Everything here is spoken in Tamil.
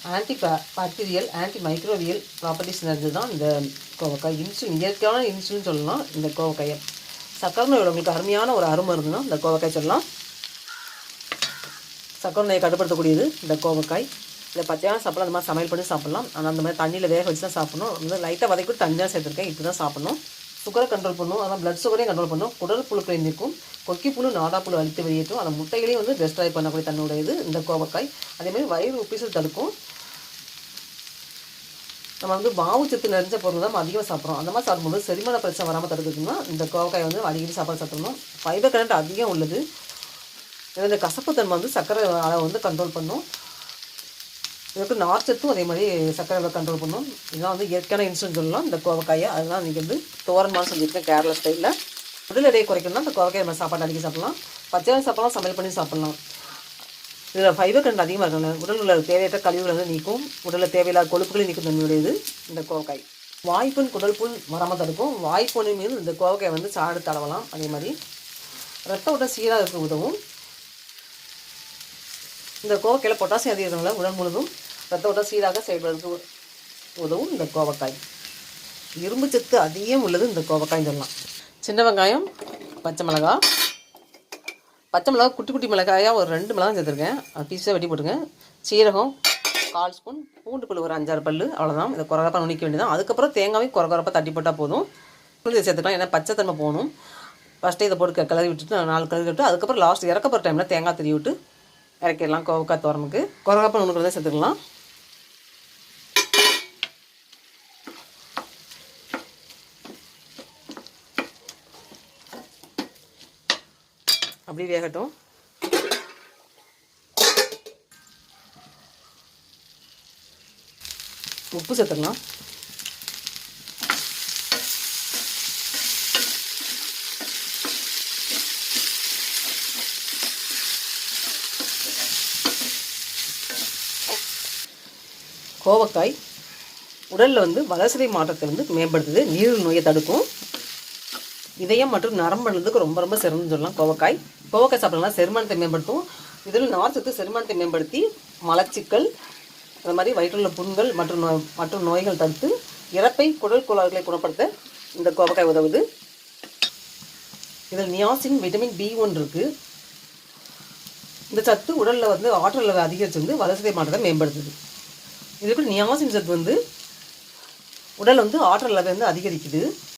பாக்டீரியல் ஆன்டி மைக்ரோவியல் ப்ராப்பர்ட்டிஸ் நிறைஞ்சது தான் இந்த கோவக்காய். இன்சுலின், இயற்கையான இன்சுலின் சொல்லலாம் இந்த கோவக்காயை. சக்கரை நோய் உங்களுக்கு அருமையான ஒரு அருமருந்துன்னா இந்த கோவக்காய் சொல்லலாம். சக்கரை நோயை கட்டுப்படுத்தக்கூடியது இந்த கோவக்காய். இதை பச்சையாக சாப்பிடலாம், அந்த மாதிரி சமையல் பண்ணி சாப்பிட்லாம். ஆனால் அந்த மாதிரி தண்ணியில் வேக வச்சு தான் சாப்பிடணும். வந்து லைட்டாக வதக்கி தண்ணியாக சேர்த்துருக்கேன், இப்படி தான் சாப்பிடணும். சுகரை கண்ட்ரோல் பண்ணும், அதான் பிளட் சுகரையும் கண்ட்ரோல் பண்ணும். குடல் புழுக்களை நீக்கும், கொக்கிப்புழு நாடாப்புழு அழித்து வெளியேற்றும். அந்த முட்டைகளையும் வந்து டெஸ்ட்ராய் பண்ணக்கூடிய தன்னுடையது இந்த கோவக்காய். அதேமாதிரி வயிறு உப்பிசல் தடுக்கும். நம்ம வந்து மாவுச்சத்து நிறைஞ்ச பொருள் தான் அதிகமாக சாப்பிட்றோம். அந்த மாதிரி சாப்பிடும்போது செரிமான பிரச்சனை வராமல் தடுக்குதுன்னா இந்த கோவக்காய் வந்து அடிக்கடி சாப்பிடணும். ஃபைபர் கண்டென்ட் அதிகம் உள்ளது. இந்த கசப்புத்தன்மை வந்து சர்க்கரை அளவை வந்து கண்ட்ரோல் பண்ணும். இதுக்கு நார்ச்சத்தும் அதே மாதிரி சர்க்கரை அளவை கண்ட்ரோல் பண்ணும். இதெல்லாம் வந்து இயற்கையான இன்சுலின் சொல்லலாம் இந்த கோவக்காயை. அதெல்லாம் இன்றைக்கி வந்து தோரன்மான்னு சொல்லியிருக்கேன் கேரளா ஸ்டைலில். உடல் எடையை குறைக்கணும்னா இந்த கோவக்காய் நம்ம சாப்பாடு அடிக்க சாப்பிட்லாம், பச்சையாக சாப்பிடலாம், சமையல் பண்ணி சாப்பிட்லாம். இதில் ஃபைபர் கண்டென்ட் அதிகமாக இருக்கணும். உடல் உள்ள தேவையற்ற கழிவுகளை வந்து நீக்கும், உடலில் தேவையில்லாத கொழுப்புகளை நீக்கும் தன்மையுடையது இந்த கோவக்காய். வாய்ப்புண் குடல் புண் வராமல் தடுக்கும். வாய்ப்புண் மீது இந்த கோவக்காய் வந்து சாடு தடவலாம். அதே மாதிரி ரத்த ஓட்டம் சீராக இருக்க உதவும். இந்த கோவக்காயில் பொட்டாசியம் அதிகரிக்கிறதுனால உடல் முழுதும் ரத்த ஓட்டம் சீராக செயல்படுறதுக்கு உதவும் இந்த கோவக்காய். இரும்பு சத்து அதிகம் உள்ளது இந்த கோவக்காய்ன்னு சொல்லலாம். சின்ன வெங்காயம், பச்சை மிளகாய் குட்டி குட்டி மிளகாயாக ஒரு 2 மிளகாய் சேர்த்துருக்கேன், அது பீஸாக வெட்டி போட்டுங்க. சீரகம் 1/4 ஸ்பூன், பூண்டு பல் ஒரு 5-6 பல், அவ்வளோதான். இதை குறகரப்பாக நுணிக்க வேண்டியதான். அதுக்கப்புறம் தேங்காயும் குறகரப்பாக தட்டி போட்டால் போதும். இதை சேர்த்துக்கலாம், ஏன்னா பச்சை தன்மை போகணும். ஃபஸ்ட்டே இதை போட்டு கிளறி விட்டுட்டு 4 கிளறி விட்டு அதுக்கப்புறம் லாஸ்ட் இறக்க போகிற டைமில் தேங்காய் திருவி விட்டு இறக்கிடலாம். கோவக்காய் தோரனுக்கு குறகரப்பாக நுணுக்கிறத சேர்த்துக்கலாம். அப்படி வேகட்டும். உப்பு சேர்த்துக்கலாம். கோவக்காய் உடலில் வந்து வளர்சிதை மாற்றத்தை வந்து மேம்படுத்துது, நீரிழிவு நோயை தடுக்கும், இதயம் மற்றும் நரம்புக்கு ரொம்ப ரொம்ப சிறந்து சொல்லலாம். கோவக்காய் சாப்பிடலாம், செரிமானத்தை மேம்படுத்தும். இதில் நார்ச்சத்து செரிமானத்தை மேம்படுத்தி மலச்சிக்கல், அந்த மாதிரி வயிற்றுள்ள புண்கள் மற்றும் நோய்கள் தடுத்து இறப்பை குடல் கோளாறுகளை குணப்படுத்த இந்த கோவக்காய் உதவுது. இதில் நியாசின், விட்டமின் B1 இருக்குது. இந்த சத்து உடலில் வந்து ஆற்றல் அளவை அதிகரித்து வந்து வளர்சிதை மாற்றத்தை மேம்படுத்துது. இதுக்கு நியாசின் சத்து வந்து உடல் வந்து ஆற்றல் அளவை வந்து அதிகரிக்குது.